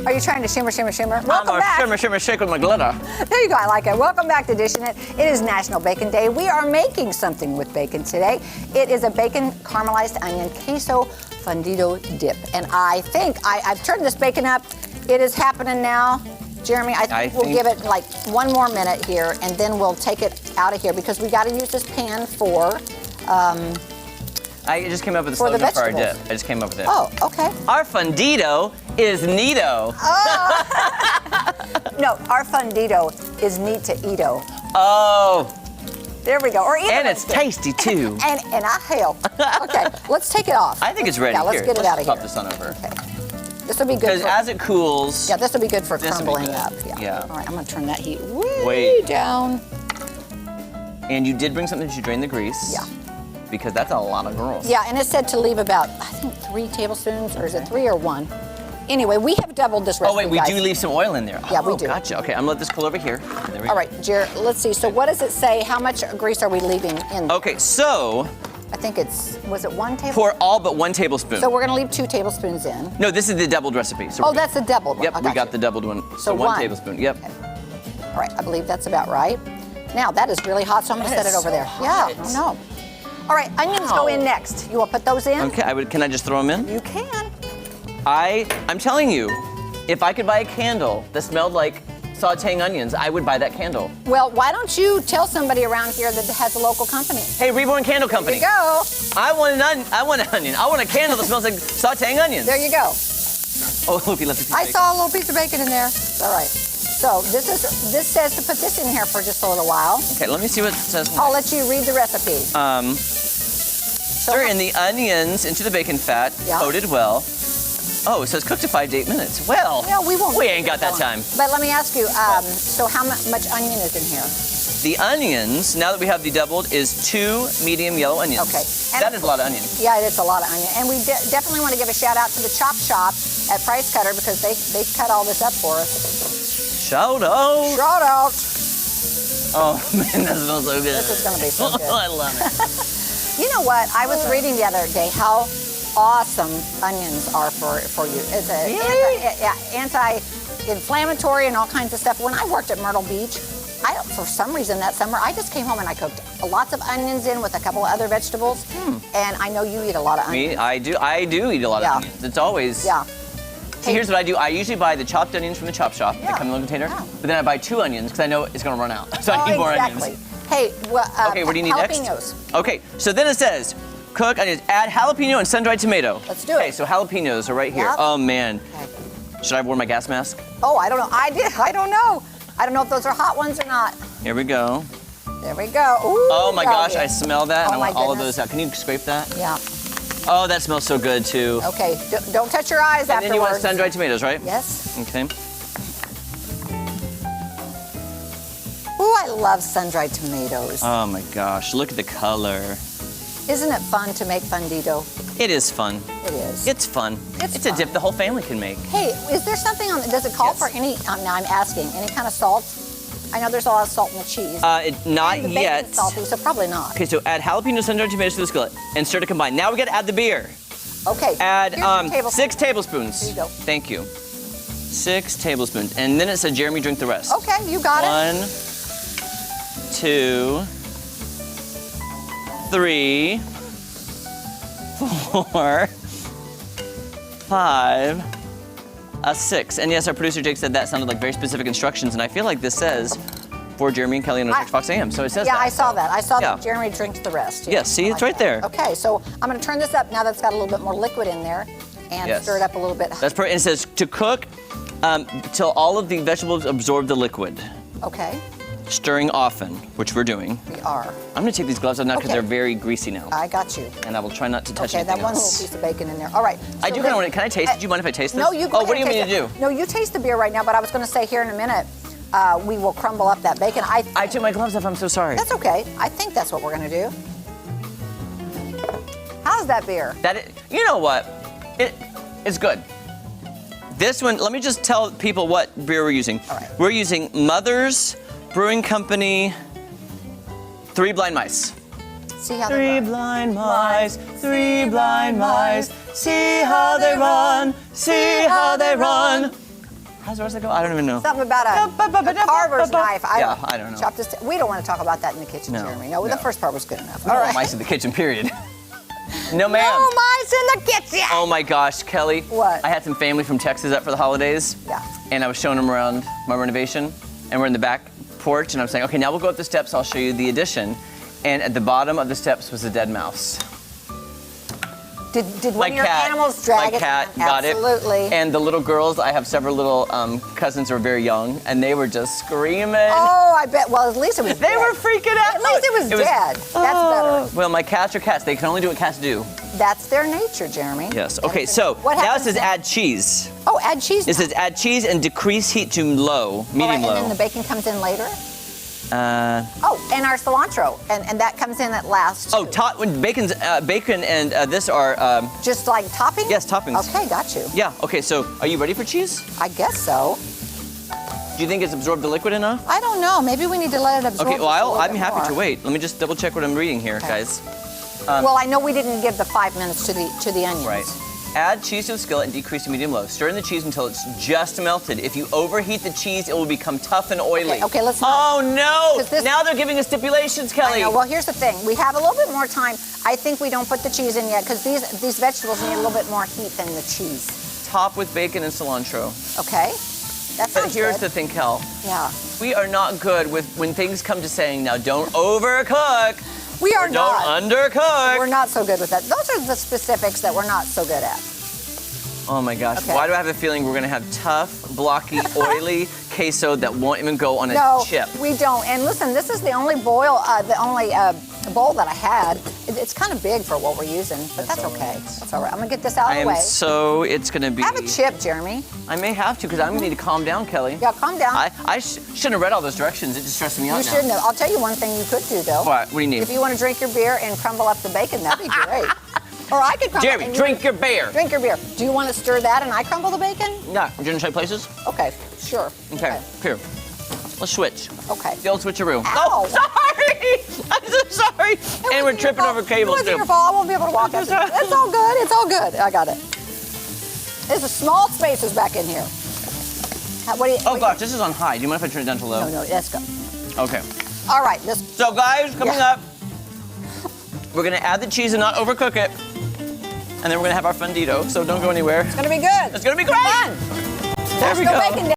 Are you trying to shimmer, shimmer, shimmer? I'm a shimmer, shimmer, shake with my glitter. There you go, I like it. Welcome back to Dishin' It. It is National Bacon Day. We are making something with bacon today. It is a bacon caramelized onion queso fundido dip. And I think I've turned this bacon up. It is happening now. Jeremy, I think we'll give it like 1 more minute here, and then we'll take it out of here because we got to use this pan for. I just came up with a slogan for our dip. I just came up with it. Oh, okay. Our fundido is neato. Oh. No, our fundido is neat to eato. Oh. There we go. Or and it's tasty too. and I help. Okay, let's take it off. I think it's ready. Yeah, let's get it out of here. Pop this on over. Okay. This will be good. Because as it cools. Yeah, this will be good for crumbling up. Yeah. All right, I'm gonna turn that heat way down. And you did bring something to drain the grease. Yeah. Because that's a lot of girls. Yeah, and it said to leave about, I think 3 tablespoons, or is it 3 or 1? Anyway, we have doubled this recipe. Oh wait, we do leave some oil in there. Yeah, we do. Gotcha. Okay, I'm gonna let this cool over here. There we go. All right, Jared, let's see. So what does it say? How much grease are we leaving in? Okay, so. I think was it 1 tablespoon? For all but 1 tablespoon. So we're gonna leave 2 tablespoons in. No, this is the doubled recipe. So that's the doubled one. Yep, we got the doubled one. So 1 tablespoon, yep. Okay. All right, I believe that's about right. Now, that is really hot, so I'm gonna set it over there. Hot. Yeah, I know. All right, onions go in next. You will put those in? Okay, can I just throw them in? You can. I'm telling you, if I could buy a candle that smelled like sauteing onions, I would buy that candle. Well, why don't you tell somebody around here that has a local company? Hey, Reborn Candle Company. There you go. I want an onion. I want a candle that smells like sauteing onions. There you go. Oh, look, he left a piece of bacon. I saw a little piece of bacon in there. All right. So this says to put this in here for just a little while. Okay, let me see what it says. I'll let you read the recipe. Stir in the onions into the bacon fat, coated well. Oh, it says cook to 5 to 8 minutes. Well, we ain't got that time. But let me ask you, so how much onion is in here? The onions, now that we have the doubled, is 2 medium yellow onions. Okay. That is a lot of onion. Yeah, it is a lot of onion. And we definitely want to give a shout out to the Chop Shop at Price Cutter because they cut all this up for us. Shout out. Shout out. Oh, man, that smells so good. This is going to be so good. I love it. You know what? I was reading the other day how awesome onions are for you. It's anti-inflammatory and all kinds of stuff. When I worked at Myrtle Beach, for some reason that summer, I just came home and I cooked lots of onions in with a couple of other vegetables. And I know you eat a lot of onions. Me, I do eat a lot of onions. It's always. Yeah. See, here's what I do. I usually buy the chopped onions from the Chop Shop. They come in a little container. But then I buy 2 onions because I know it's going to run out. So I need more onions. Hey, okay, what do you need next? Jalapenos. Okay, so then it says, cook onions, add jalapeno and sun-dried tomato. Let's do it. Okay, so jalapenos are right here. Yep. Oh, man. Okay. Should I wear my gas mask? Oh, I don't know. I don't know. I don't know if those are hot ones or not. Here we go. There we go. Ooh, oh, my gosh, I smell that, and I want all of goodness. those out. Can you scrape that? Yeah. Oh, that smells so good, too. Okay, don't touch your eyes afterwards. And then you want sun-dried tomatoes, right? Yes. Okay. Ooh, I love sun-dried tomatoes. Oh, my gosh. Look at the color. Isn't it fun to make fundido? It is fun. It is. It's fun. It's a dip the whole family can make. Hey, is there something on? Does it call for any? Now I'm asking. Any kind of salt? I know there's a lot of salt in the cheese. Not the yet. bacon's salty, so probably not. Okay, so add jalapeno, sun-dried tomatoes to the skillet and stir to combine. Now we got to add the beer. Okay. Add 6 tablespoons. There you go. Thank you. 6 tablespoons, and then it said, Jeremy, drink the rest. Okay, you got it. 1, 2, 3, 4, 5, 6. And yes, our producer Jake said that sounded like very specific instructions, and I feel like this says for Jeremy and Kelly on Ozarks FOX AM. So it says that. Yeah, I saw that. I saw that Jeremy drinks the rest. Yeah, see, it's right there. Okay, so I'm going to turn this up now that's got a little bit more liquid in there and stir it up a little bit. That's perfect. It says to cook till all of the vegetables absorb the liquid. Okay. Stirring often, which we're doing. We are. I'm going to take these gloves off now because they're very greasy now. I got you. And I will try not to touch anything that one else. little piece of bacon in there. All right. I do kind of want to. Can I taste it? Do you mind if I taste this? No, you go what do you mean to do? No, you taste the beer right now, but I was going to say here in a minute, we will crumble up that bacon. I took my gloves off. I'm so sorry. That's okay. I think that's what we're going to do. How's that beer? You know what? It's good. This one, let me just tell people what beer we're using. All right. We're using Mother's Brewing Company 3 Blind Mice. See how they run. 3 blind mice, 3 blind mice, see how they run, see how they run. How's the rest of it go? I don't even know. Something about a carver's knife. I don't know. Chop this. We don't want to talk about that in the kitchen, Jeremy. No, the first part was good enough. No mice in the kitchen, period. No, ma'am. No mice in the kitchen. Oh my gosh, Kelly. What? I had some family from Texas up for the holidays. Yeah. And I was showing them around my renovation, and we're in the back porch, and I'm saying, okay, now we'll go up the steps. I'll show you the addition. And at the bottom of the steps was a dead mouse. Did one of your animals drag it? My cat got it. Absolutely. And the little girls, I have several little cousins who are very young, and they were just screaming. Oh, I bet. Well, at least it was They dead. were freaking out. At least it was dead. That's better. Well, my cats are cats. They can only do what cats do. That's their nature, Jeremy. Yes. Okay, so what now it happens says then? add cheese. Oh, add cheese. It says add cheese and decrease heat to low, medium And low. then the bacon comes in later? Oh, and our cilantro. And that comes in at last, too. Oh, when bacon and this are... Just like toppings? Yes, toppings. Okay, got you. Yeah, okay, so are you ready for cheese? I guess so. Do you think it's absorbed the liquid enough? I don't know. Maybe we need to let it absorb. Okay, well, just a little I'm bit happy more. to wait. Let me just double check what I'm reading here, guys. Well, I know we didn't give the 5 minutes to the onions. Right. Add cheese to the skillet and decrease to medium low. Stir in the cheese until it's just melted. If you overheat the cheese, it will become tough and oily. Okay, let's not. Oh no! 'Cause this- Now they're giving us stipulations, Kelly. I know. Well, here's the thing. We have a little bit more time. I think we don't put the cheese in yet because these vegetables need a little bit more heat than the cheese. Top with bacon and cilantro. Okay? That But sounds here's good. the thing, Kel. Yeah. We are not good with when things come to saying, now don't overcook. We are Or don't not. undercook. We're not so good with that. Those are the specifics that we're not so good at. Oh my gosh, Okay. why do I have a feeling we're gonna have tough, blocky, oily queso that won't even go on a No, chip? we don't. And listen, this is the only bowl that I had. It's kind of big for what we're using, but that's okay. That's all right. I'm gonna get this out of the way. It's gonna be. Have a chip, Jeremy. I may have to because I'm gonna need to calm down, Kelly. Yeah, calm down. I shouldn't have read all those directions. It just stressed me out You now. shouldn't have. I'll tell you one thing you could do, though. What? What do you need? If you want to drink your beer and crumble up the bacon, that'd be great. Or I could crumble. Jeremy, and drink your beer. Drink your beer. Do you want to stir that and I crumble the bacon? Yeah, you're gonna trade places? Okay, sure. Okay, here. Let's switch. Okay. The old switcheroo. Ow. Oh, sorry! I'm so sorry. And we're tripping over cables, It wasn't too. your fault. I won't be able to walk up. It's all good. It's all good. I got it. There's a small spaces back in here. What do you? Oh gosh, this is on high. Do you mind if I turn it down to low? No, let's go. Okay. All right, So guys, coming Yeah. up, we're gonna add the cheese and not overcook it. And then we're gonna have our Fundido, so don't go anywhere. It's gonna be good. It's gonna be great! Fun. There we National go. Bacon Day.